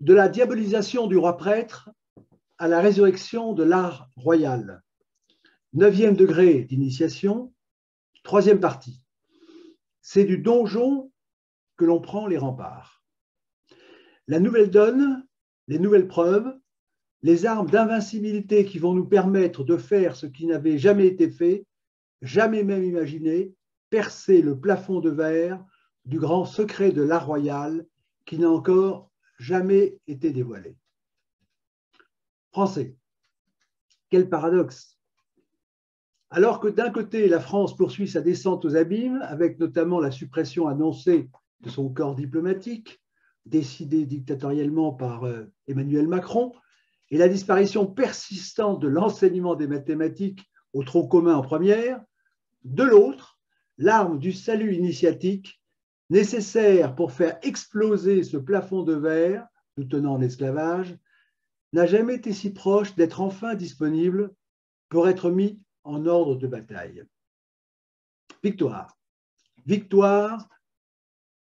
De la diabolisation du roi prêtre à la résurrection de l'art royal. 9e degré d'initiation, 3e partie. C'est du donjon que l'on prend les remparts. La nouvelle donne, les nouvelles preuves, les armes d'invincibilité qui vont nous permettre de faire ce qui n'avait jamais été fait, jamais même imaginé, percer le plafond de verre du grand secret de l'art royal qui n'a encore jamais été dévoilé. Français, quel paradoxe! Alors que d'un côté, la France poursuit sa descente aux abîmes, avec notamment la suppression annoncée de son corps diplomatique, décidé dictatorialement par Emmanuel Macron, et la disparition persistante de l'enseignement des mathématiques au tronc commun en première, de l'autre, l'arme du salut initiatique, nécessaire pour faire exploser ce plafond de verre, nous tenant en esclavage, n'a jamais été si proche d'être enfin disponible pour être mis en ordre de bataille. Victoire, victoire,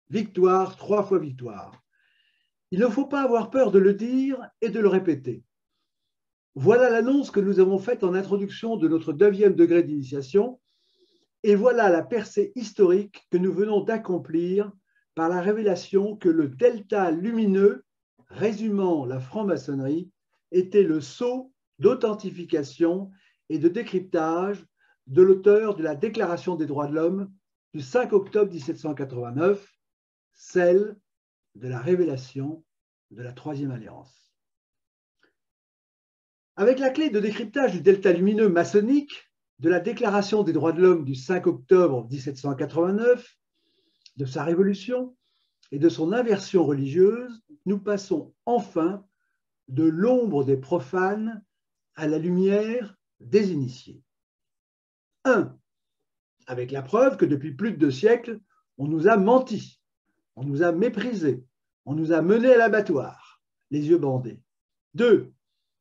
victoire, 3 fois victoire. Il ne faut pas avoir peur de le dire et de le répéter. Voilà l'annonce que nous avons faite en introduction de notre 9e degré d'initiation, et voilà la percée historique que nous venons d'accomplir par la révélation que le delta lumineux, résumant la franc-maçonnerie, était le sceau d'authentification et de décryptage de l'auteur de la Déclaration des droits de l'homme du 5 octobre 1789, celle de la révélation de la Troisième Alliance. Avec la clé de décryptage du delta lumineux maçonnique, de la Déclaration des droits de l'homme du 5 octobre 1789, de sa révolution et de son inversion religieuse, nous passons enfin de l'ombre des profanes à la lumière des initiés. 1. Avec la preuve que depuis plus de 2 siècles, on nous a menti, on nous a méprisés, on nous a menés à l'abattoir, les yeux bandés. 2.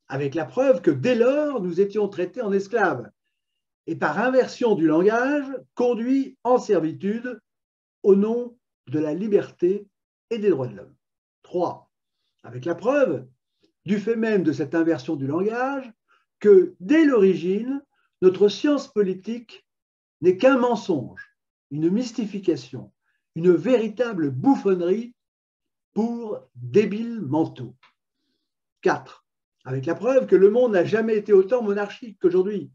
Avec la preuve que dès lors, nous étions traités en esclaves et par inversion du langage, conduits en servitude au nom de la liberté et des droits de l'homme. 3. Avec la preuve, du fait même de cette inversion du langage, que dès l'origine, notre science politique n'est qu'un mensonge, une mystification, une véritable bouffonnerie pour débiles mentaux. 4. Avec la preuve que le monde n'a jamais été autant monarchique qu'aujourd'hui.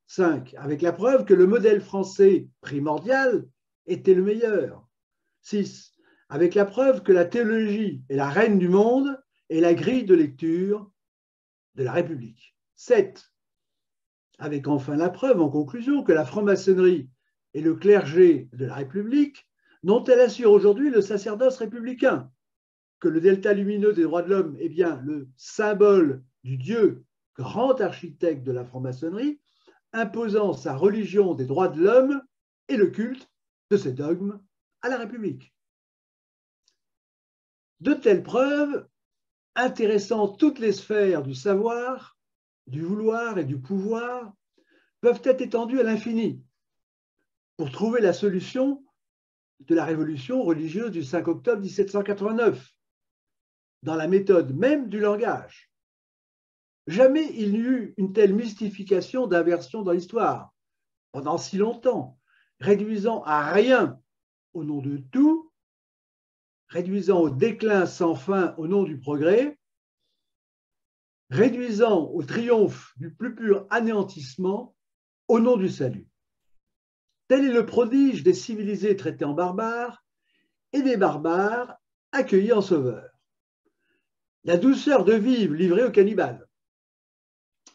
5. Avec la preuve que le modèle français primordial était le meilleur. 6. Avec la preuve que la théologie est la reine du monde et la grille de lecture de la République. 7. Avec enfin la preuve, en conclusion, que la franc-maçonnerie est le clergé de la République, dont elle assure aujourd'hui le sacerdoce républicain, que le delta lumineux des droits de l'homme est bien le symbole du Dieu, grand architecte de la franc-maçonnerie, imposant sa religion des droits de l'homme et le culte de ses dogmes à la République. De telles preuves, intéressant toutes les sphères du savoir, du vouloir et du pouvoir, peuvent être étendues à l'infini pour trouver la solution de la révolution religieuse du 5 octobre 1789, dans la méthode même du langage. Jamais il n'y eut une telle mystification d'inversion dans l'histoire, pendant si longtemps, réduisant à rien au nom de tout, réduisant au déclin sans fin au nom du progrès, réduisant au triomphe du plus pur anéantissement au nom du salut. Tel est le prodige des civilisés traités en barbares et des barbares accueillis en sauveurs. La douceur de vivre livrée aux cannibales.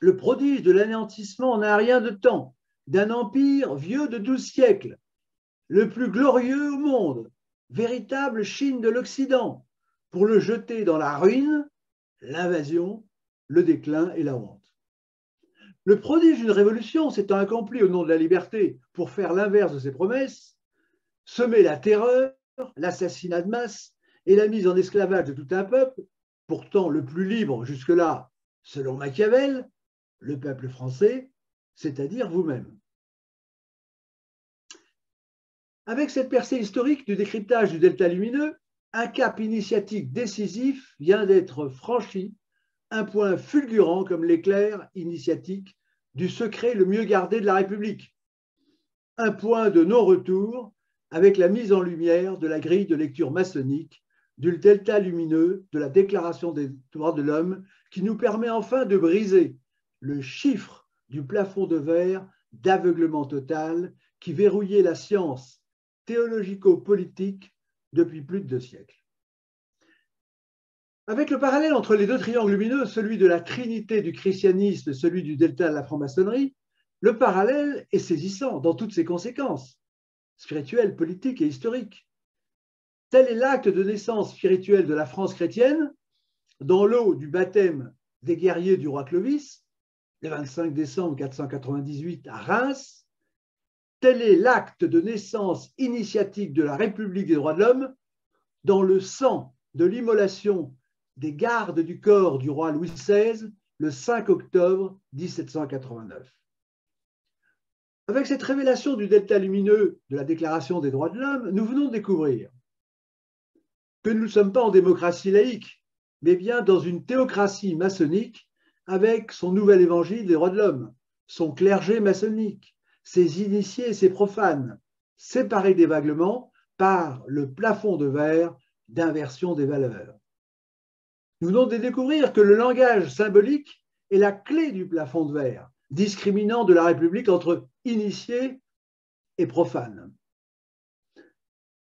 Le prodige de l'anéantissement n'a rien de temps, d'un empire vieux de 12 siècles, le plus glorieux au monde, véritable Chine de l'Occident, pour le jeter dans la ruine, l'invasion, le déclin et la honte. Le prodige d'une révolution s'étant accompli au nom de la liberté pour faire l'inverse de ses promesses, semer la terreur, l'assassinat de masse et la mise en esclavage de tout un peuple, pourtant le plus libre jusque-là, selon Machiavel, le peuple français, c'est-à-dire vous-même. Avec cette percée historique du décryptage du delta lumineux, un cap initiatique décisif vient d'être franchi, un point fulgurant comme l'éclair initiatique du secret le mieux gardé de la République. Un point de non-retour avec la mise en lumière de la grille de lecture maçonnique, du delta lumineux de la Déclaration des droits de l'homme qui nous permet enfin de briser le chiffre du plafond de verre d'aveuglement total qui verrouillait la science théologico-politique depuis plus de 2 siècles. Avec le parallèle entre les deux triangles lumineux, celui de la trinité du christianisme et celui du delta de la franc-maçonnerie, le parallèle est saisissant dans toutes ses conséquences, spirituelles, politiques et historiques. Tel est l'acte de naissance spirituelle de la France chrétienne, dans l'eau du baptême des guerriers du roi Clovis, le 25 décembre 498 à Reims. Tel est l'acte de naissance initiatique de la République des droits de l'homme, dans le sang de l'immolation des gardes du corps du roi Louis XVI, le 5 octobre 1789. Avec cette révélation du delta lumineux de la Déclaration des droits de l'homme, nous venons de découvrir que nous ne sommes pas en démocratie laïque, mais bien dans une théocratie maçonnique avec son nouvel évangile des droits de l'homme, son clergé maçonnique, ses initiés et ses profanes, séparés d'aveuglement par le plafond de verre d'inversion des valeurs. Nous venons de découvrir que le langage symbolique est la clé du plafond de verre, discriminant de la République entre initiés et profanes.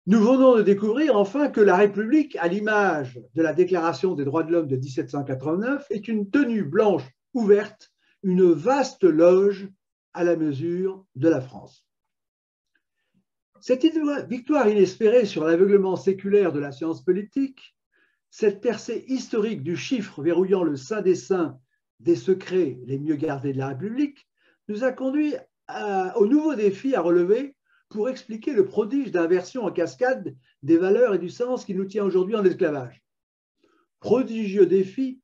Nous venons de découvrir enfin que la République, à l'image de la Déclaration des droits de l'homme de 1789, est une tenue blanche ouverte, une vaste loge à la mesure de la France. Cette victoire inespérée sur l'aveuglement séculaire de la science politique, cette percée historique du chiffre verrouillant le saint des saints des secrets les mieux gardés de la République, nous a conduit au nouveau défi à relever pour expliquer le prodige d'inversion en cascade des valeurs et du sens qui nous tient aujourd'hui en esclavage. Prodigieux défi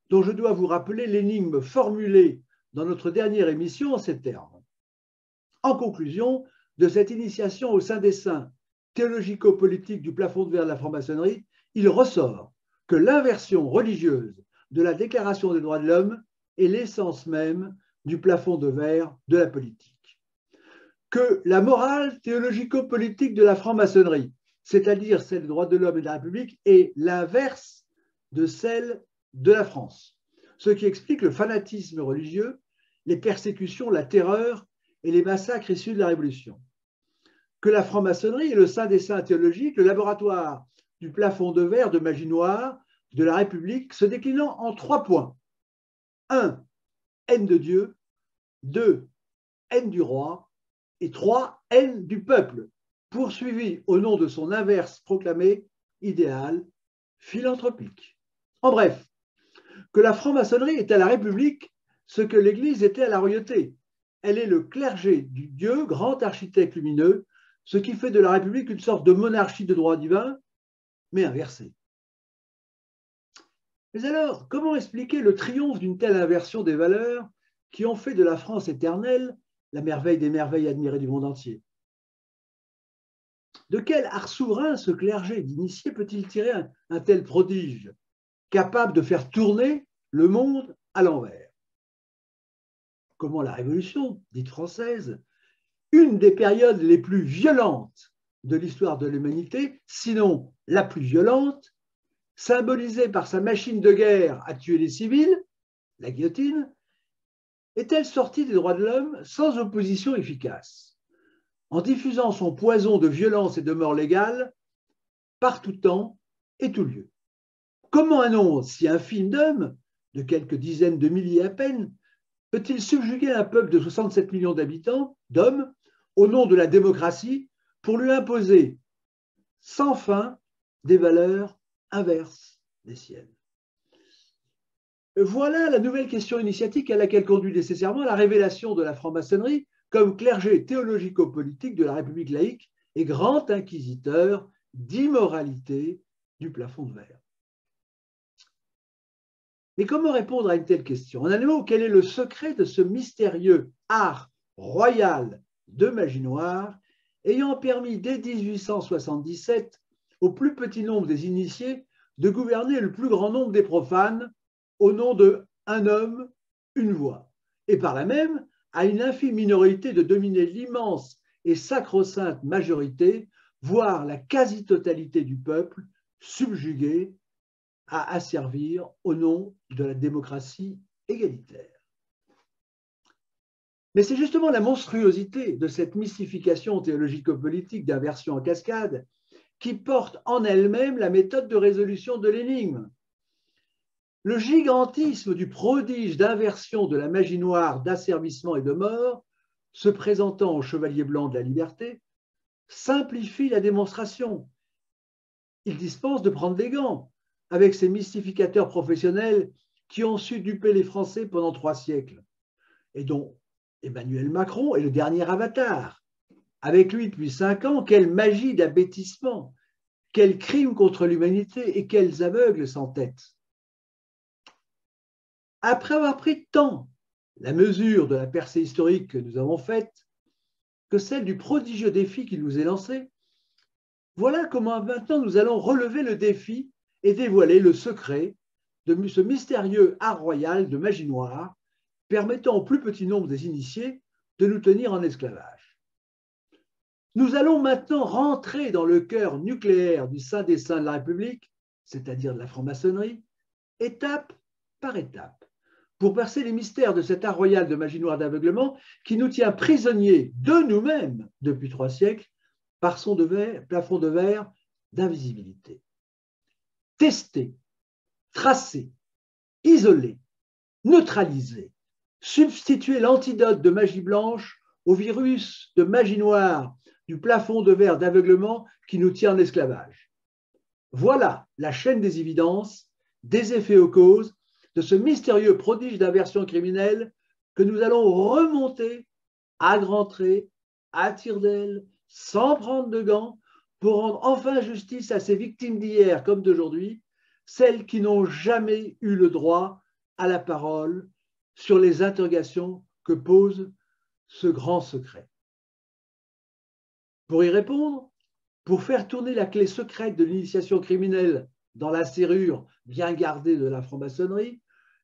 dont je dois vous rappeler l'énigme formulée dans notre dernière émission en ces termes. En conclusion de cette initiation au sein des saints théologico-politique du plafond de verre de la franc-maçonnerie, il ressort que l'inversion religieuse de la Déclaration des droits de l'homme est l'essence même du plafond de verre de la politique. Que la morale théologico-politique de la franc-maçonnerie, c'est-à-dire celle des droits de l'homme et de la République, est l'inverse de celle de la France, ce qui explique le fanatisme religieux, les persécutions, la terreur et les massacres issus de la Révolution. Que la franc-maçonnerie est le saint des saints théologiques, le laboratoire du plafond de verre de magie noire de la République, se déclinant en 3 points. 1. Haine de Dieu. 2. Haine du roi. Et 3. Haine du peuple, poursuivi au nom de son inverse proclamé, idéal, philanthropique. En bref, que la franc-maçonnerie est à la République ce que l'Église était à la royauté. Elle est le clergé du Dieu, grand architecte lumineux, ce qui fait de la République une sorte de monarchie de droit divin, mais inversée. Mais alors, comment expliquer le triomphe d'une telle inversion des valeurs qui ont fait de la France éternelle la merveille des merveilles admirée du monde entier? De quel art souverain ce clergé d'initié peut-il tirer un tel prodige, capable de faire tourner le monde à l'envers? Comment la Révolution, dite française, une des périodes les plus violentes de l'histoire de l'humanité, sinon la plus violente, symbolisée par sa machine de guerre à tuer les civils, la guillotine, est-elle sortie des droits de l'homme sans opposition efficace, en diffusant son poison de violence et de mort légale par tout temps et tout lieu? Comment un nombre si infime d'hommes, de quelques dizaines de milliers à peine, peut-il subjuguer un peuple de 67 millions d'habitants, d'hommes, au nom de la démocratie, pour lui imposer sans fin des valeurs inverses des siennes? Voilà la nouvelle question initiatique à laquelle conduit nécessairement la révélation de la franc-maçonnerie comme clergé théologico-politique de la République laïque et grand inquisiteur d'immoralité du plafond de verre. Mais comment répondre à une telle question? En un mot, quel est le secret de ce mystérieux art royal de magie noire ayant permis dès 1877 au plus petit nombre des initiés de gouverner le plus grand nombre des profanes au nom de un homme, une voix, et par là même à une infime minorité de dominer l'immense et sacro-sainte majorité, voire la quasi-totalité du peuple, subjugué à asservir au nom de la démocratie égalitaire. Mais c'est justement la monstruosité de cette mystification théologico-politique d'inversion en cascade qui porte en elle-même la méthode de résolution de l'énigme. Le gigantisme du prodige d'inversion de la magie noire, d'asservissement et de mort, se présentant au chevalier blanc de la liberté, simplifie la démonstration. Il dispense de prendre des gants avec ces mystificateurs professionnels qui ont su duper les Français pendant 3 siècles et dont Emmanuel Macron est le dernier avatar. Avec lui depuis 5 ans, quelle magie d'abêtissement, quel crime contre l'humanité et quels aveugles sans tête. Après avoir pris tant la mesure de la percée historique que nous avons faite que celle du prodigieux défi qui nous est lancé, voilà comment maintenant nous allons relever le défi et dévoiler le secret de ce mystérieux art royal de magie noire permettant au plus petit nombre des initiés de nous tenir en esclavage. Nous allons maintenant rentrer dans le cœur nucléaire du Saint des Saints de la République, c'est-à-dire de la franc-maçonnerie, étape par étape, pour percer les mystères de cet art royal de magie noire d'aveuglement qui nous tient prisonniers de nous-mêmes depuis 3 siècles par son plafond de verre d'invisibilité. Tester, tracer, isoler, neutraliser, substituer l'antidote de magie blanche au virus de magie noire du plafond de verre d'aveuglement qui nous tient en esclavage. Voilà la chaîne des évidences, des effets aux causes de ce mystérieux prodige d'inversion criminelle que nous allons remonter à grands traits, à tire-d'aile, sans prendre de gants, pour rendre enfin justice à ces victimes d'hier comme d'aujourd'hui, celles qui n'ont jamais eu le droit à la parole sur les interrogations que pose ce grand secret. Pour y répondre, pour faire tourner la clé secrète de l'initiation criminelle dans la serrure bien gardée de la franc-maçonnerie,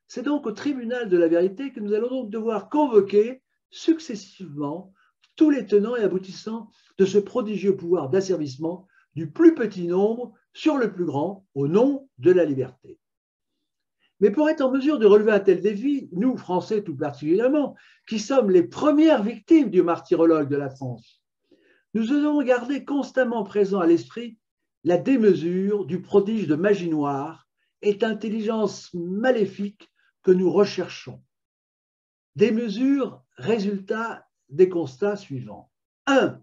c'est donc au tribunal de la vérité que nous allons donc devoir convoquer successivement tous les tenants et aboutissants de ce prodigieux pouvoir d'asservissement du plus petit nombre sur le plus grand au nom de la liberté. Mais pour être en mesure de relever un tel défi, nous, Français tout particulièrement, qui sommes les premières victimes du martyrologe de la France, nous devons garder constamment présent à l'esprit la démesure du prodige de magie noire et d'intelligence maléfique que nous recherchons. Démesure, résultat des constats suivants. 1.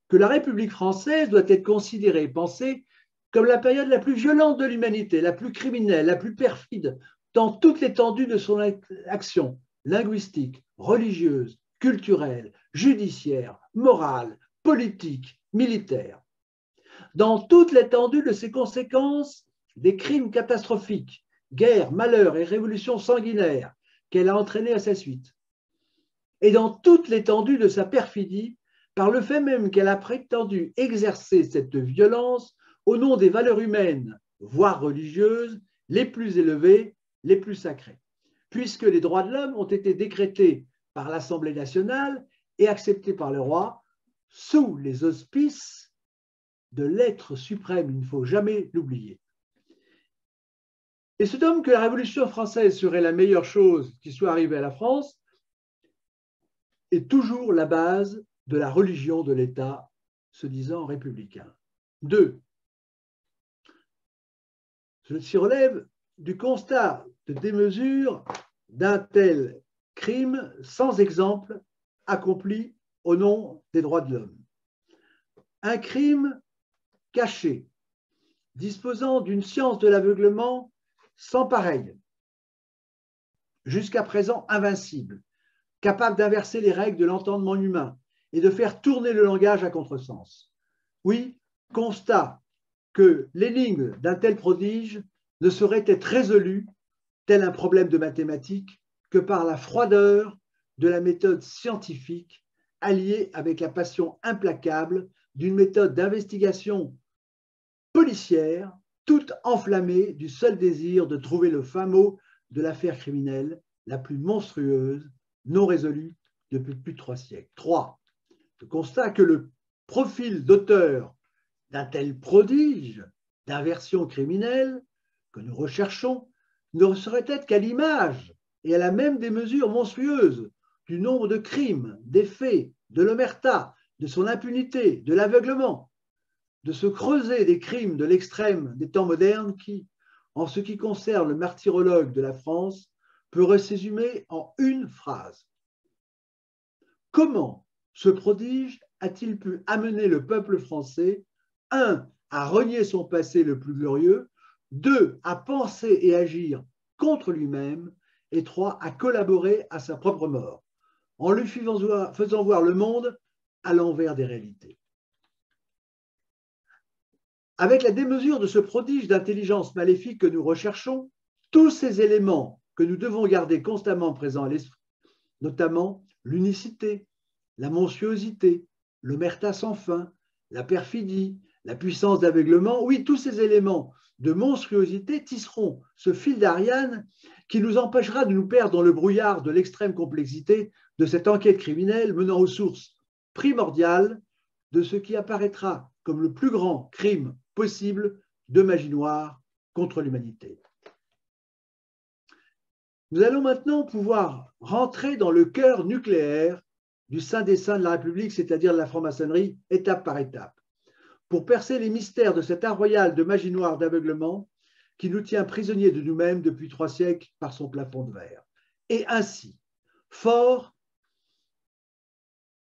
Que la République française doit être considérée et pensée comme la période la plus violente de l'humanité, la plus criminelle, la plus perfide, dans toute l'étendue de son action linguistique, religieuse, culturelle, judiciaire, morale, politique, militaire. Dans toute l'étendue de ses conséquences, des crimes catastrophiques, guerres, malheurs et révolutions sanguinaires qu'elle a entraînés à sa suite. Et dans toute l'étendue de sa perfidie, par le fait même qu'elle a prétendu exercer cette violence au nom des valeurs humaines, voire religieuses, les plus élevées, les plus sacrées, puisque les droits de l'homme ont été décrétés par l'Assemblée nationale et acceptés par le roi sous les auspices de l'être suprême, il ne faut jamais l'oublier. Et ce homme que la Révolution française serait la meilleure chose qui soit arrivée à la France est toujours la base de la religion de l'État, se disant républicain. 2. Ceci relève du constat de démesure d'un tel crime sans exemple accompli au nom des droits de l'homme. Un crime caché, disposant d'une science de l'aveuglement sans pareil, jusqu'à présent invincible, capable d'inverser les règles de l'entendement humain et de faire tourner le langage à contresens. Oui, constat que l'énigme d'un tel prodige ne saurait être résolue, tel un problème de mathématiques, que par la froideur de la méthode scientifique alliée avec la passion implacable d'une méthode d'investigation policière, toute enflammée du seul désir de trouver le fin mot de l'affaire criminelle la plus monstrueuse, non résolue depuis plus de 3 siècles. 3. Le constat que le profil d'auteur d'un tel prodige d'inversion criminelle que nous recherchons ne saurait être qu'à l'image et à la même des mesures monstrueuses du nombre de crimes, des faits, de l'omerta, de son impunité, de l'aveuglement, de ce creuset des crimes de l'extrême des temps modernes qui, en ce qui concerne le martyrologue de la France, peut résumer en une phrase. Comment ce prodige a-t-il pu amener le peuple français, 1, à renier son passé le plus glorieux, 2, à penser et agir contre lui-même, et 3, à collaborer à sa propre mort, en lui faisant voir le monde à l'envers des réalités. Avec la démesure de ce prodige d'intelligence maléfique que nous recherchons, tous ces éléments que nous devons garder constamment présents à l'esprit, notamment l'unicité, la monstruosité, l'omerta sans fin, la perfidie, la puissance d'aveuglement, oui, tous ces éléments de monstruosité tisseront ce fil d'Ariane qui nous empêchera de nous perdre dans le brouillard de l'extrême complexité de cette enquête criminelle menant aux sources primordiales de ce qui apparaîtra comme le plus grand crime possible de magie noire contre l'humanité. Nous allons maintenant pouvoir rentrer dans le cœur nucléaire du saint des saints de la République, c'est-à-dire de la franc-maçonnerie, étape par étape, pour percer les mystères de cet art royal de magie noire d'aveuglement qui nous tient prisonniers de nous-mêmes depuis 3 siècles par son plafond de verre. Et ainsi, fort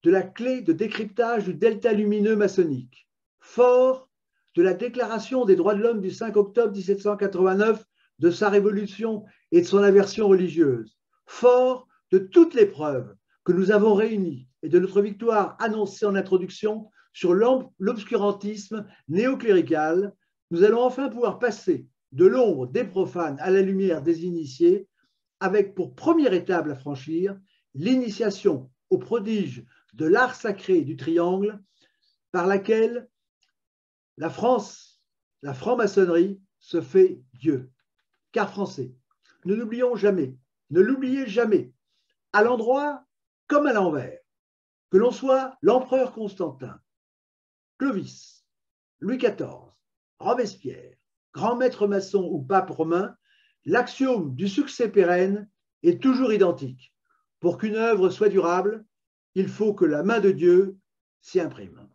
de la clé de décryptage du delta lumineux maçonnique, fort de la déclaration des droits de l'homme du 5 octobre 1789, de sa révolution et de son aversion religieuse, fort de toutes les preuves que nous avons réunies et de notre victoire annoncée en introduction sur l'obscurantisme néoclérical, nous allons enfin pouvoir passer de l'ombre des profanes à la lumière des initiés, avec pour première étape à franchir l'initiation au prodige de l'art sacré du triangle par laquelle la France, la franc-maçonnerie, se fait Dieu. Car français, ne l'oublions jamais, ne l'oubliez jamais, à l'endroit comme à l'envers, que l'on soit l'empereur Constantin, Clovis, Louis XIV, Robespierre, grand maître maçon ou pape romain, l'axiome du succès pérenne est toujours identique. Pour qu'une œuvre soit durable, il faut que la main de Dieu s'y imprime.